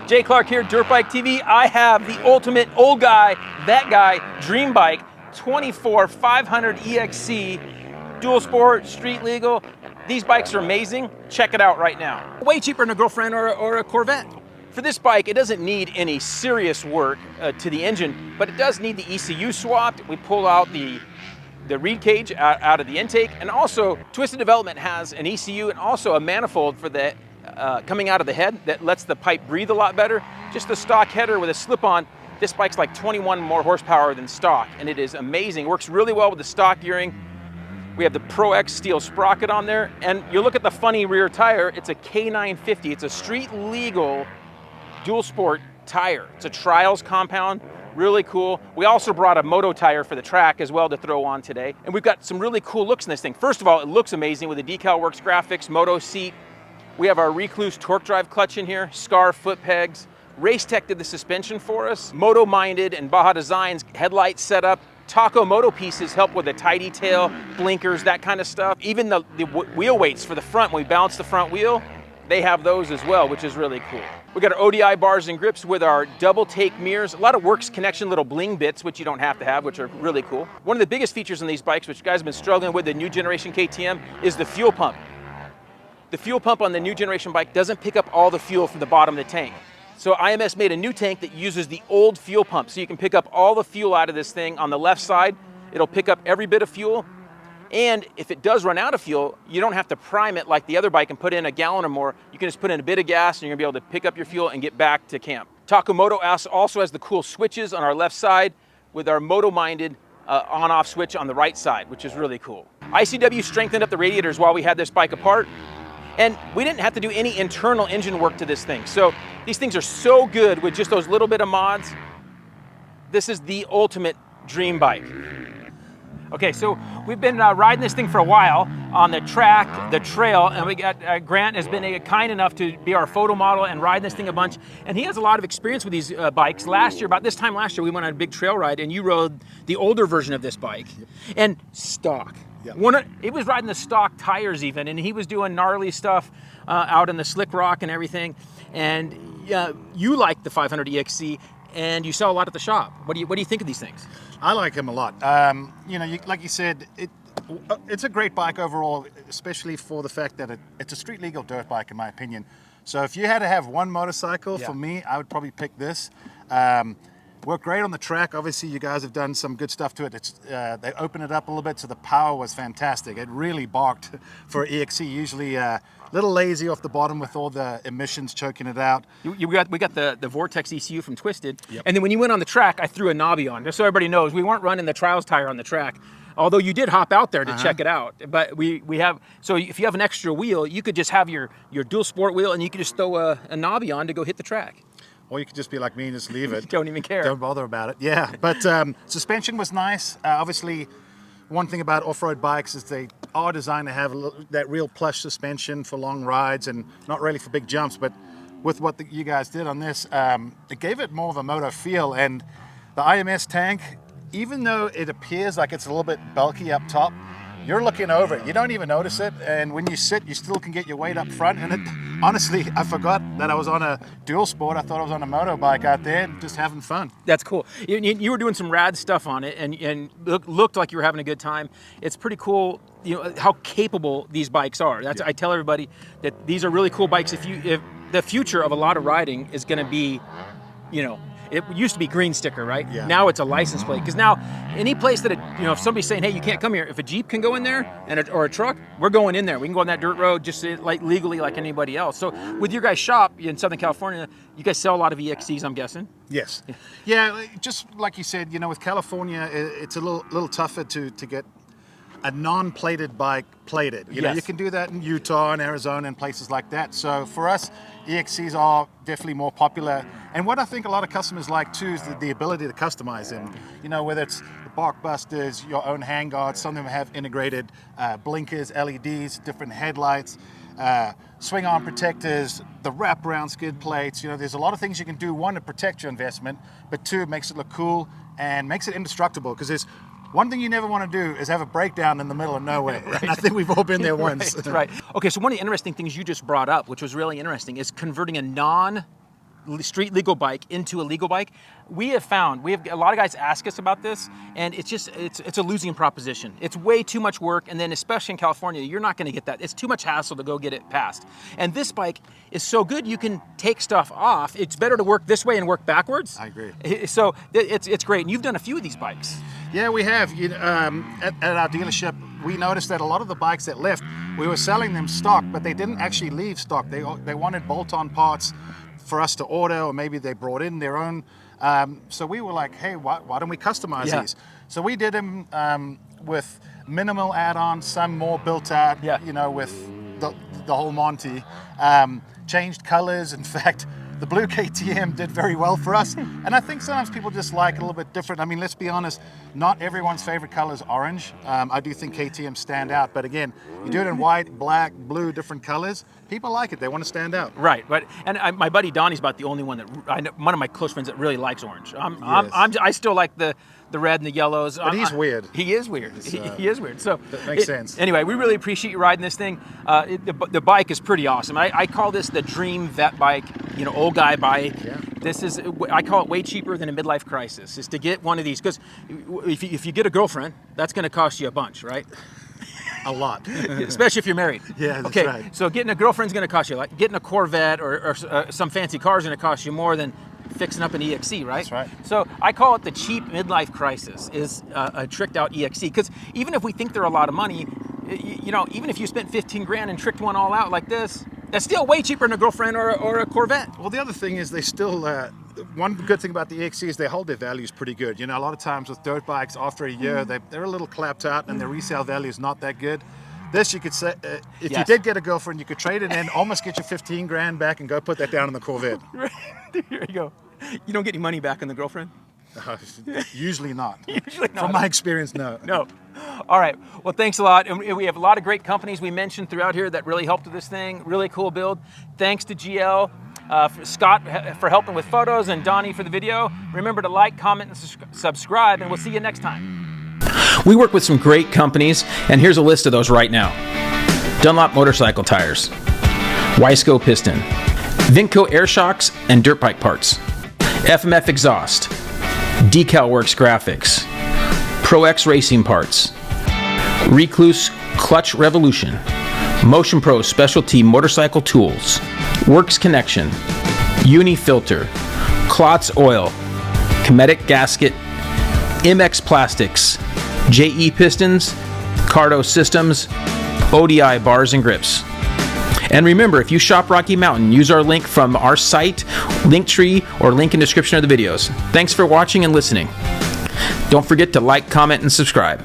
Jay Clark here, Dirt Bike TV. I have the ultimate old guy, that guy, dream bike, 500 EXC, dual sport, street legal. These bikes are amazing. Check it out right now. Way cheaper than a girlfriend or a Corvette. For this bike, it doesn't need any serious work to the engine, but it does need the ECU swapped. We pull out the reed cage out of the intake, and also Twisted Development has an ECU and also a manifold for the coming out of the head that lets the pipe breathe a lot better. Just the stock header with a slip-on. This bike's like 21 more horsepower than stock, and it is amazing. Works really well with the stock gearing. We have the Pro X steel sprocket on there, and you look at the funny rear tire, it's a K950. It's a street legal dual sport tire. It's a Trials compound, really cool. We also brought a moto tire for the track as well to throw on today. And we've got some really cool looks in this thing. First of all, it looks amazing with the Decal Works graphics, moto seat. We have our Recluse torque drive clutch in here, Scar foot pegs. Racetech did the suspension for us. Moto Minded and Baja Designs headlight setup. Taco Moto pieces help with the tidy tail, blinkers, that kind of stuff. Even the wheel weights for the front, when we balance the front wheel, they have those as well, which is really cool. We got our ODI bars and grips with our double take mirrors. A lot of Works connection little bling bits, which you don't have to have, which are really cool. One of the biggest features on these bikes, which you guys have been struggling with, the new generation KTM, is the fuel pump. The fuel pump on the new generation bike doesn't pick up all the fuel from the bottom of the tank. So IMS made a new tank that uses the old fuel pump. So you can pick up all the fuel out of this thing on the left side. It'll pick up every bit of fuel. And if it does run out of fuel, you don't have to prime it like the other bike and put in a gallon or more. You can just put in a bit of gas and you're gonna be able to pick up your fuel and get back to camp. Taco Moto also has the cool switches on our left side with our Moto Minded on-off switch on the right side, which is really cool. ICW strengthened up the radiators while we had this bike apart. And we didn't have to do any internal engine work to this thing. So these things are so good with just those little bit of mods. This is the ultimate dream bike. Okay, so we've been riding this thing for a while on the track, the trail, and we got Grant has been kind enough to be our photo model and ride this thing a bunch. And he has a lot of experience with these bikes. Last year, about this time last year, we went on a big trail ride and you rode the older version of this bike. And stock. Yep. It was riding the stock tires even, and he was doing gnarly stuff out in the slick rock and everything. And you like the 500 EXC, and you sell a lot at the shop. What do you think of these things? I like them a lot. You know, like you said, it's a great bike overall, especially for the fact that it's a street legal dirt bike, in my opinion. So if you had to have one motorcycle, for me, I would probably pick this. Worked great on the track. Obviously, you guys have done some good stuff to it. They opened it up a little bit, so the power was fantastic. It really barked for EXC. Usually a little lazy off the bottom with all the emissions choking it out. We got the Vortex ECU from Twisted. Yep. And then when you went on the track, I threw a knobby on, just so everybody knows. We weren't running the Trials tire on the track, although you did hop out there to check it out. But we have, so if you have an extra wheel, you could just have your dual sport wheel and you could just throw a knobby on to go hit the track. Or you could just be like me and just leave it. Don't even care. Don't bother about it. Yeah, but suspension was nice. Obviously, one thing about off-road bikes is they are designed to have that real plush suspension for long rides and not really for big jumps. But with what you guys did on this, it gave it more of a moto feel. And the IMS tank, even though it appears like it's a little bit bulky up top, you're looking over it. You don't even notice it. And when you sit, you still can get your weight up front. And honestly, I forgot that I was on a dual sport. I thought I was on a moto bike out there just having fun. That's cool. You were doing some rad stuff on it and looked like you were having a good time. It's pretty cool, you know, how capable these bikes are. I tell everybody that these are really cool bikes. If the future of a lot of riding is going to be, you know, it used to be green sticker, right? Yeah. Now it's a license plate. Because now, any place that, if somebody's saying, hey, you can't come here, if a Jeep can go in there or a truck, we're going in there. We can go on that dirt road just like legally like anybody else. So with your guys' shop in Southern California, you guys sell a lot of EXCs, I'm guessing? Yes. Yeah, just like you said, with California, it's a little tougher to get a non-plated bike plated. You know, you can do that in Utah and Arizona and places like that. So for us, EXCs are definitely more popular. And what I think a lot of customers like too is the ability to customize them. You know, whether it's the bark busters, your own handguards, some of them have integrated blinkers, LEDs, different headlights, swing arm protectors, the wraparound skid plates. You know, there's a lot of things you can do. One, to protect your investment, but two, it makes it look cool and makes it indestructible, because there's one thing you never want to do is have a breakdown in the middle of nowhere. Right. And I think we've all been there once. Right. Okay, so one of the interesting things you just brought up, which was really interesting, is converting a non street legal bike into a legal bike, we have a lot of guys ask us about this, and it's a losing proposition. It's way too much work, and then especially in California, you're not going to get that. It's too much hassle to go get it passed. And this bike is so good, you can take stuff off. It's better to work this way and work backwards. I agree. So it's great, and you've done a few of these bikes. Yeah, we have. At our dealership, we noticed that a lot of the bikes that left, we were selling them stock, but they didn't actually leave stock. They wanted bolt-on parts for us to order, or maybe they brought in their own. So we were like, hey, why don't we customize these? So we did them with minimal add-ons, some more built out, with the whole Monty. Changed colors. In fact, the blue KTM did very well for us. And I think sometimes people just like it a little bit different. I mean, let's be honest, not everyone's favorite color is orange. I do think KTM stand out. But again, you do it in white, black, blue, different colors. People like it. They want to stand out. Right. My buddy Donnie's about the only one one of my close friends that really likes orange. I still like the red and the yellows. But he's weird. He is weird. He is weird. So that makes sense. Anyway, we really appreciate you riding this thing. The bike is pretty awesome. I call this the dream vet bike, old guy bike. Yeah. I call it way cheaper than a midlife crisis, is to get one of these. Because if you get a girlfriend, that's going to cost you a bunch, right? A lot. Especially if you're married. Yeah, that's right. So getting a girlfriend's going to cost you, like getting a Corvette or some fancy car is going to cost you more than fixing up an EXC, right? That's right. So I call it the cheap midlife crisis, is a tricked out EXC. Because even if we think they're a lot of money, even if you spent 15 grand and tricked one all out like this, that's still way cheaper than a girlfriend or a Corvette. Well, the other thing is they still, one good thing about the EXC is they hold their values pretty good. A lot of times with dirt bikes, after a year, they're a little clapped out and their resale value is not that good. This, you could say, if you did get a girlfriend, you could trade it in, almost get your 15 grand back and go put that down in the Corvette. There you go. You don't get any money back on the girlfriend? Usually not. Usually not. From my experience, no. No. All right. Well, thanks a lot. And we have a lot of great companies we mentioned throughout here that really helped with this thing. Really cool build. Thanks to GL, Scott for helping with photos, and Donnie for the video. Remember to like, comment, and subscribe, and we'll see you next time. We work with some great companies, and here's a list of those right now. Dunlop Motorcycle Tires, Wiseco Piston, Vinco Air Shocks and Dirt Bike Parts, FMF Exhaust, Decal Works Graphics, Pro X Racing Parts, Recluse Clutch Revolution, Motion Pro Specialty Motorcycle Tools, Works Connection, Uni Filter, Klotz Oil, Cometic Gasket, MX Plastics, JE Pistons, Cardo Systems, ODI Bars and Grips. And remember, if you shop Rocky Mountain, use our link from our site, Linktree, or link in description of the videos. Thanks for watching and listening. Don't forget to like, comment, and subscribe.